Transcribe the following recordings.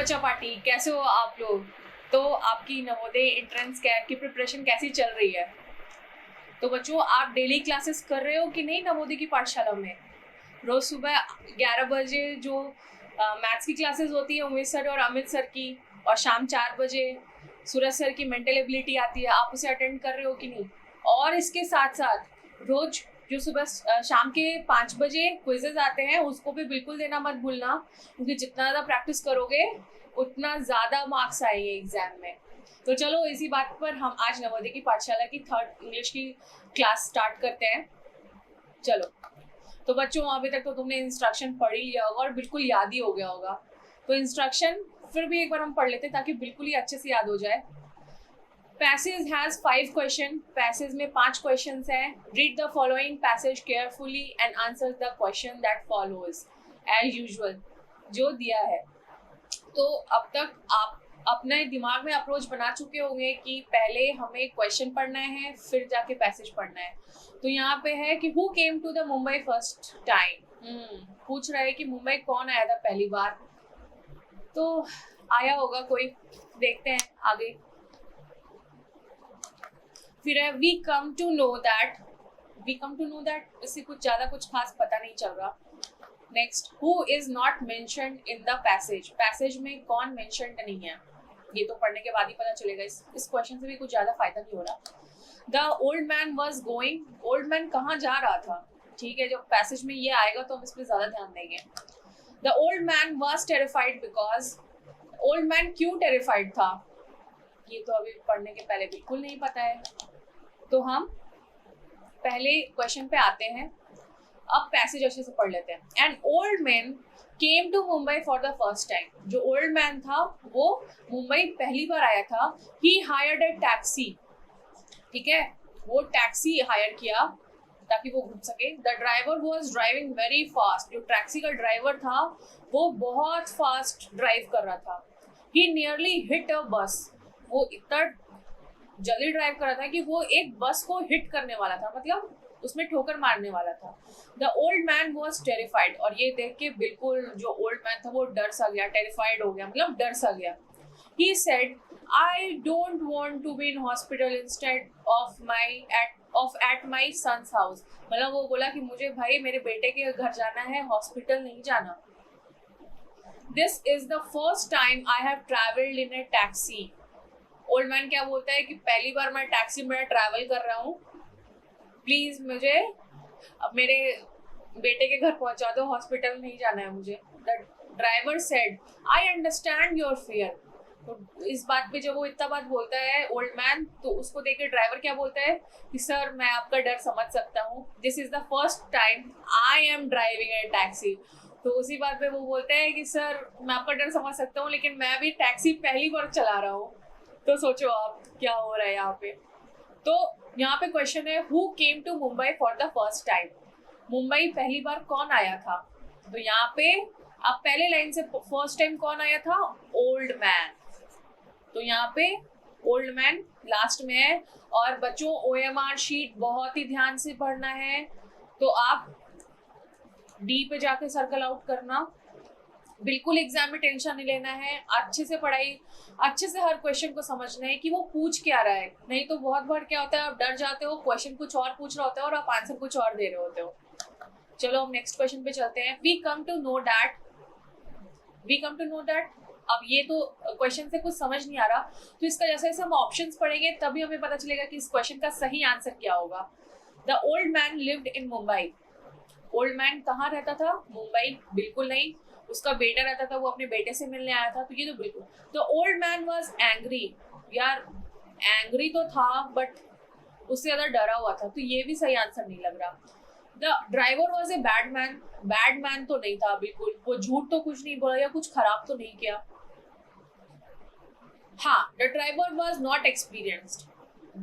बच्चा पार्टी, कैसे हो आप लोग। तो आपकी नवोदय एंट्रेंस की प्रिपरेशन कैसी चल रही है। तो बच्चों, आप डेली क्लासेस कर रहे हो कि नहीं नवोदय की पाठशाला में। रोज सुबह 11 बजे जो मैथ्स की क्लासेस होती है उमेश सर और अमित सर की, और शाम 4 बजे सूरज सर की मेंटल एबिलिटी आती है, आप उसे अटेंड कर रहे हो कि नहीं। और इसके साथ साथ रोज जो सुबह शाम के 5 बजे क्विजेज आते हैं उसको भी बिल्कुल देना मत भूलना, क्योंकि जितना ज़्यादा प्रैक्टिस करोगे उतना ज़्यादा मार्क्स आएंगे एग्जाम में। तो चलो इसी बात पर हम आज नवोदय की पाठशाला की 3rd इंग्लिश की क्लास स्टार्ट करते हैं। चलो, तो बच्चों अभी तक तो तुमने इंस्ट्रक्शन पढ़ ही लिया होगा और बिल्कुल याद ही हो गया होगा। तो इंस्ट्रक्शन फिर भी एक बार हम पढ़ लेते हैं ताकि बिल्कुल ही अच्छे से याद हो जाए। पैसेज हैज 5 क्वेश्चन, पैसेज में 5 क्वेश्चंस हैं। Read the following passage carefully and answer the question that follows as usual, जो दिया है। तो अब तक आप अपने दिमाग में अप्रोच बना चुके होंगे कि पहले हमें क्वेश्चन पढ़ना है फिर जाके पैसेज पढ़ना है। तो यहाँ पे है कि who came to the Mumbai first time. पूछ रहा है कि मुंबई कौन आया था पहली बार। तो आया होगा कोई, देखते हैं आगे। फिर है we come to know that, इससे कुछ ज्यादा कुछ खास पता नहीं चल रहा। Next, who is not mentioned in the passage, passage में कौन मेंशन्ड नहीं है, ये तो पढ़ने के बाद ही पता चलेगा। इस क्वेश्चन से भी कुछ ज्यादा फायदा नहीं हो रहा। The old man was going, old man कहाँ जा रहा था। ठीक है, जब पैसेज में ये आएगा तो हम इस पर ज्यादा ध्यान देंगे। The old man was terrified because, old man क्यों टेरिफाइड था, ये तो अभी पढ़ने के पहले बिल्कुल नहीं पता है। तो हम पहले क्वेश्चन पे आते हैं, अब पैसेज अच्छे से पढ़ लेते हैं। An old man came to Mumbai for the first time, जो ओल्ड मैन था वो मुंबई पहली बार आया था। ही हायर्ड अ टैक्सी, ठीक है, वो टैक्सी हायर किया ताकि वो घूम सके। The driver was driving very fast, जो टैक्सी का ड्राइवर था वो बहुत फास्ट ड्राइव कर रहा था। ही नियरली हिट अ बस, वो इतना जल्दी ड्राइव कर रहा था कि वो एक बस को हिट करने वाला था, मतलब उसमें ठोकर मारने वाला था। The old man was terrified, और ये देख के बिल्कुल जो ओल्ड मैन था वो डर सा गया, टेरिफाइड हो गया, मतलब डर सा गया। He said I don't want to be in hospital instead of at my son's house, मतलब वो बोला कि मुझे भाई मेरे बेटे के घर जाना है, हॉस्पिटल नहीं जाना। This is the first time I have travelled in A taxi, old man क्या बोलता है कि पहली बार मैं टैक्सी में ट्रैवल कर रहा हूँ, प्लीज मुझे अब मेरे बेटे के घर पहुंचा दो, हॉस्पिटल नहीं जाना है मुझे। The driver said I understand your fear, तो इस बात पे जब वो इतना बात बोलता है ओल्ड मैन, तो उसको देख के ड्राइवर क्या बोलता है कि सर मैं आपका डर समझ सकता हूँ, this is the first time I am driving A taxi. तो उसी बात पे वो बोलता है कि सर मैं आपका डर समझ सकता हूँ, लेकिन मैं भी टैक्सी पहली बार चला रहा हूँ। तो सोचो आप क्या हो रहा है यहाँ पे। तो यहाँ पे क्वेश्चन है who came to Mumbai for the first time, Mumbai पहली बार कौन आया था। तो यहाँ पे आप पहले लाइन से फर्स्ट टाइम कौन आया था, ओल्ड मैन। तो यहाँ पे ओल्ड मैन लास्ट में है। और बच्चों OMR शीट बहुत ही ध्यान से पढ़ना है, तो आप डी पे जाके सर्कल आउट करना, बिल्कुल एग्जाम में टेंशन नहीं लेना है, अच्छे से पढ़ाई, अच्छे से हर क्वेश्चन को समझना है कि वो पूछ क्या रहा है। नहीं तो बहुत बार क्या होता है, आप डर जाते हो, क्वेश्चन कुछ और पूछ रहा होता है और आप आंसर कुछ और दे रहे होते हो। चलो हम नेक्स्ट क्वेश्चन पे चलते हैं। We come to know that, अब ये तो क्वेश्चन से कुछ समझ नहीं आ रहा, तो इसका जैसे जैसे हम ऑप्शंस पढ़ेंगे तभी हमें पता चलेगा कि इस क्वेश्चन का सही आंसर क्या होगा। The old man lived in Mumbai, old man कहाँ रहता था, मुंबई बिल्कुल नहीं, उसका बेटा रहता था, वो अपने बेटे से मिलने आया था, तो ये तो बिल्कुल। The old man was angry, यार एंग्री तो था बट उससे ज्यादा डरा हुआ था, तो ये भी सही आंसर नहीं लग रहा। The driver was a bad man, bad man तो नहीं था बिल्कुल, वो झूठ तो कुछ नहीं बोला या कुछ खराब तो नहीं किया। हाँ, the driver was not experienced,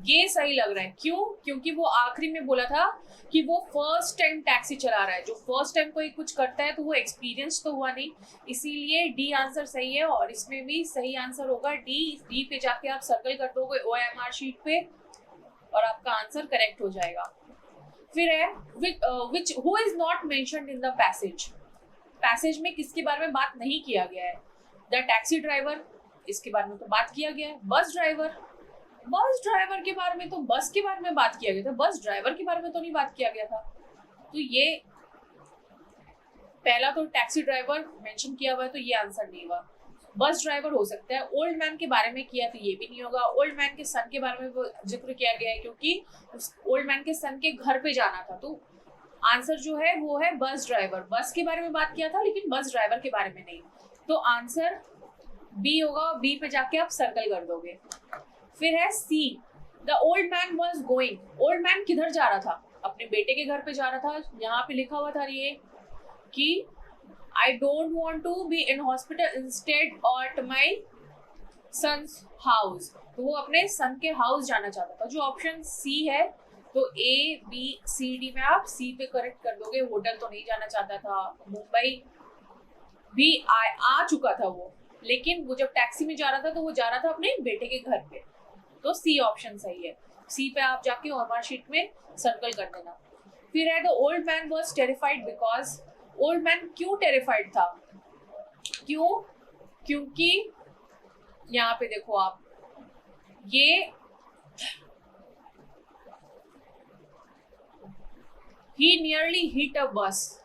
ये सही लग रहा है। क्यों, क्योंकि वो आखिरी में बोला था कि वो फर्स्ट टाइम टैक्सी चला रहा है, जो फर्स्ट टाइम कोई कुछ करता है तो वो एक्सपीरियंस तो हुआ नहीं, इसीलिए डी आंसर सही है। और इसमें भी सही आंसर होगा डी पे जाके आप सर्कल कर दोगे OMR शीट पे और आपका आंसर करेक्ट हो जाएगा। फिर है which who is not mentioned in the passage, passage में किसके बारे में बात नहीं किया गया है। द टैक्सी ड्राइवर, इसके बारे में तो बात किया गया है. बस ड्राइवर के बारे में तो बस के बारे में बात किया गया था, बस ड्राइवर के बारे में तो नहीं बात किया गया था. तो ये पहला तो टैक्सी ड्राइवर मेंशन किया हुआ है, तो ये आंसर नहीं हुआ. बस ड्राइवर हो सकता है. ओल्ड मैन के बारे में किया तो ये भी नहीं होगा. ओल्ड मैन के सन के बारे में वो जिक्र किया गया है, क्योंकि उस ओल्ड मैन के सन के घर पे जाना था. तो आंसर जो है वो है बस ड्राइवर. बस के बारे में बात किया था लेकिन बस ड्राइवर के बारे में नहीं. तो आंसर बी होगा. बी पे जाके आप सर्कल कर दोगे. फिर है सी, the old man was going. Old man किधर जा रहा था? अपने बेटे के घर पे जा रहा था. यहाँ पे लिखा हुआ था ये कि I don't want to be in hospital instead at my son's house. तो वो अपने सन के हाउस जाना चाहता था. जो ऑप्शन सी है, तो ए बी सी डी में आप सी पे करेक्ट कर दोगे. होटल तो नहीं जाना चाहता था. मुंबई भी आ चुका था वो, लेकिन वो जब टैक्सी में जा रहा था तो वो जा रहा था अपने बेटे के घर पे. तो सी ऑप्शन सही है. सी पे आप जाके ओएमआर शीट में सर्कल कर देना. फिर है the old man was terrified because. Old man क्यों टेरिफाइड था? क्योंकि यहाँ पे देखो आप, ये ही नियरली हिट अ बस.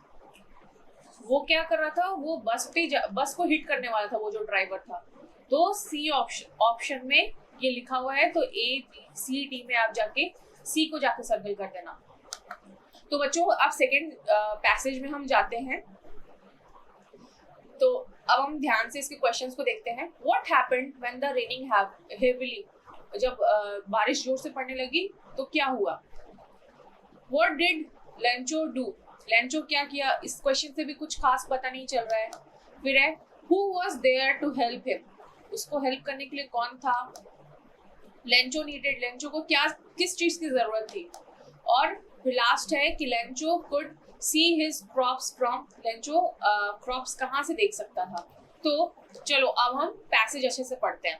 वो क्या कर रहा था? वो बस को हिट करने वाला था वो जो ड्राइवर था. तो सी ऑप्शन में ये लिखा हुआ है. तो ए बी सी डी में आप जाके सी को जाके सर्कल कर देना. तो बच्चों अब सेकेंड पैसेज में हम जाते हैं. तो अब हम ध्यान से इसके क्वेश्चंस को देखते हैं. What happened when the raining heavily. जब बारिश जोर से पड़ने लगी तो क्या हुआ? What did Lencho do. Lencho क्या किया? इस क्वेश्चन से भी कुछ खास पता नहीं चल रहा है. फिर है who was there to help him. उसको हेल्प करने के लिए कौन था? Lencho needed. लेंचो को किस चीज की जरूरत थी? और लास्ट है कि Lencho could see his crops from. Lencho crops कहाँ से देख सकता था? तो चलो अब हम पैसेज अच्छे से पढ़ते हैं.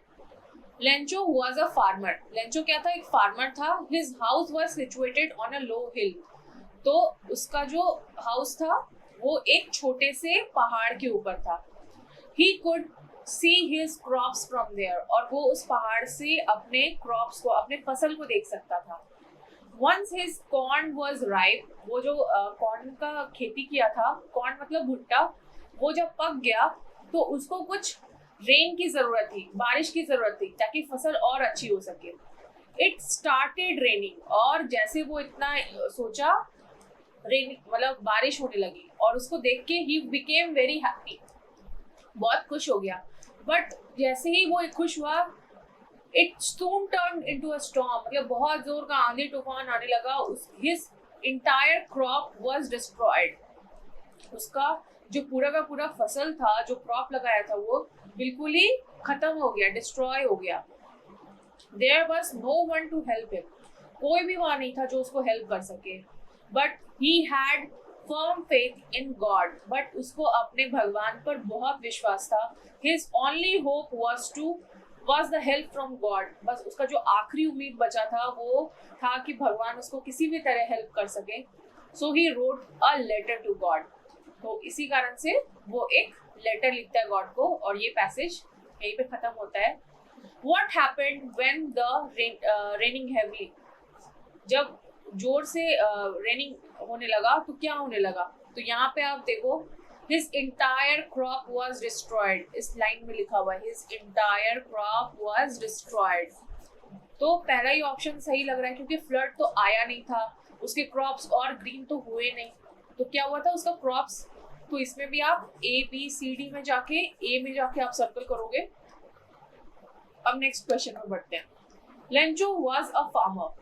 Lencho was a farmer. Lencho क्या था? एक फार्मर था. His house was situated on a low hill. तो उसका जो हाउस था वो एक छोटे से पहाड़ के ऊपर था. He could see his crops from there. और वो उस पहाड़ से अपने क्रॉप्स को, अपने फसल को देख सकता था. Once his corn was ripe, वो जो कॉर्न का खेती किया था, कॉर्न मतलब भुट्टा, वो जब पक गया तो उसको कुछ रेन की जरूरत थी, बारिश की जरूरत थी, ताकि फसल और अच्छी हो सके. It started raining. और जैसे वो इतना सोचा, रेन मतलब बारिश होने लगी, और उसको देख के he became very happy. बहुत खुश हो गया. बट जैसे ही वो खुश हुआ, It soon turned into a storm. मतलब बहुत जोर का आंधी तूफान आने लगा. His entire crop was destroyed. उसका जो पूरा का पूरा फसल था, जो क्रॉप लगाया था, वो बिल्कुल ही खत्म हो गया, डिस्ट्रॉय हो गया. There was no one to help him. कोई भी वहाँ नहीं था जो उसको हेल्प कर सके. But he had firm faith in God. But उसको अपने भगवान पर बहुत विश्वास था. His only hope was the help from God. बस उसका जो आखिरी उम्मीद बचा था वो था कि भगवान उसको किसी भी तरह हेल्प कर सके. So he wrote a letter to God. तो इसी कारण से वो एक लेटर लिखता है गॉड को, और ये पैसेज यहीं पे खत्म होता है. What happened when the raining heavily. जब जोर से रेनिंग होने लगा तो क्या होने लगा? तो यहाँ पे आप देखो, His entire crop was destroyed. इस लाइन में लिखा हुआ है His entire crop was destroyed. तो पहला ही ऑप्शन सही लग रहा है, क्योंकि फ्लड तो आया नहीं था, उसके क्रॉप्स और ग्रीन तो हुए नहीं. तो क्या हुआ था उसका क्रॉप्स? तो इसमें भी आप ए बी सी डी में जाके ए में जाके आप सर्कल करोगे. अब नेक्स्ट क्वेश्चन में बढ़ते हैं. Lencho was a farmer.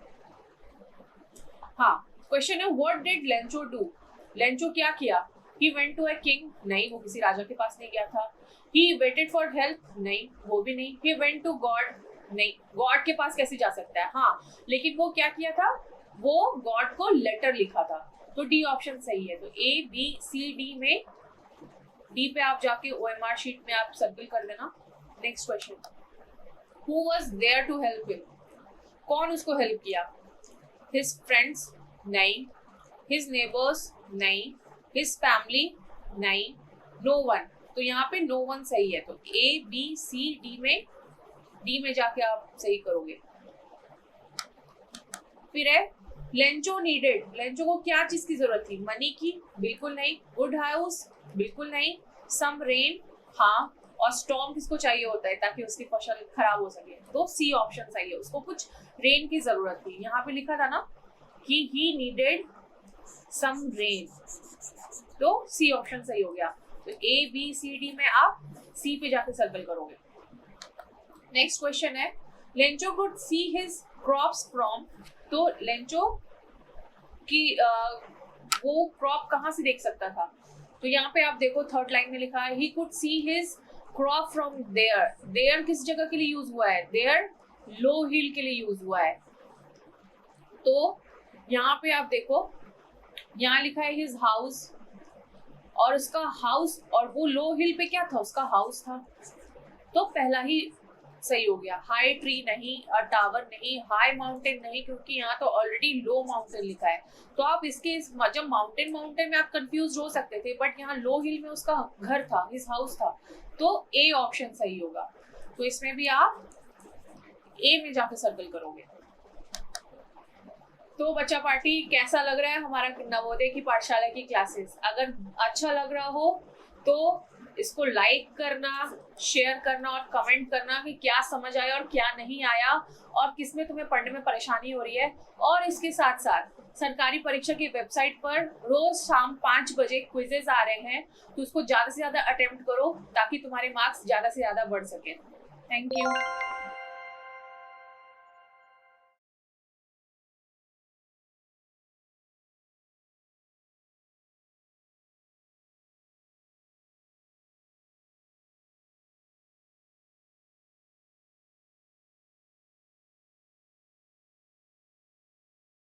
हाँ, क्वेश्चन है what did Lencho do. Lencho क्या किया? He went to a king. नहीं, वो किसी राजा के पास नहीं गया था. He waited for help. नहीं, वो भी नहीं. He went to God. नहीं, गॉड के पास कैसे जा सकता है? हाँ, लेकिन वो क्या किया था? वो गॉड को लेटर लिखा था. तो डी ऑप्शन सही है. तो ए बी सी डी में डी पे आप जाके ओएमआर शीट में आप सर्कल कर देना. Next question. Who was there to help him. कौन उसको हेल्प किया? His friends. नहीं. His neighbors. नहीं. His family. नहीं. No one. तो यहाँ पे नो वन सही है, तो A B C D में जाके आप सही करोगे। फिर है लेंचो नीडेड, लेंचो को क्या चीज की जरूरत थी? मनी की? बिल्कुल नहीं। Good house? बिल्कुल नहीं। Some rain? हाँ। और स्टॉर्म किसको चाहिए होता है ताकि उसकी फसल खराब हो सके? तो सी ऑप्शन सही है, उसको कुछ रेन की जरूरत थी। यहाँ पे लिखा था ना कि ही नीडेड सम रेन, तो सी ऑप्शन सही हो गया। तो A B C D में आप सी पे जाके सर्कल करोगे। नेक्स्ट क्वेश्चन है Lencho could see his crops from, तो लेंचो की वो क्रॉप कहाँ से देख सकता था? तो यहाँ पे आप देखो थर्ड लाइन में लिखा है he could see his crop from there. There किस जगह के लिए यूज हुआ है? देयर लो हिल के लिए यूज हुआ है। तो यहाँ पे आप देखो, यहाँ लिखा है हिज हाउस, और उसका हाउस, और वो लो हिल पे क्या था? उसका हाउस था, तो पहला ही सही हो गया। हाई ट्री नहीं, टावर नहीं, हाई माउंटेन नहीं, क्योंकि यहाँ तो ऑलरेडी लो माउंटेन लिखा है। तो आप इसके जब माउंटेन में आप कंफ्यूज हो सकते थे, बट यहाँ लो हिल में उसका घर था, हिज हाउस था, तो ए ऑप्शन सही होगा। तो इसमें भी आप ए में जाकर सर्कल करोगे। तो बच्चा पार्टी कैसा लग रहा है हमारा नवोदय की पाठशाला की क्लासेस? अगर अच्छा लग रहा हो तो इसको लाइक करना, शेयर करना और कमेंट करना कि क्या समझ आया और क्या नहीं आया, और किसमें तुम्हें पढ़ने में परेशानी हो रही है। और इसके साथ साथ सरकारी परीक्षा की वेबसाइट पर रोज शाम 5 बजे क्विजेस आ रहे हैं, तो उसको ज्यादा से ज्यादा अटेम्प्ट करो ताकि तुम्हारे मार्क्स ज्यादा से ज्यादा बढ़ सके। Thank you.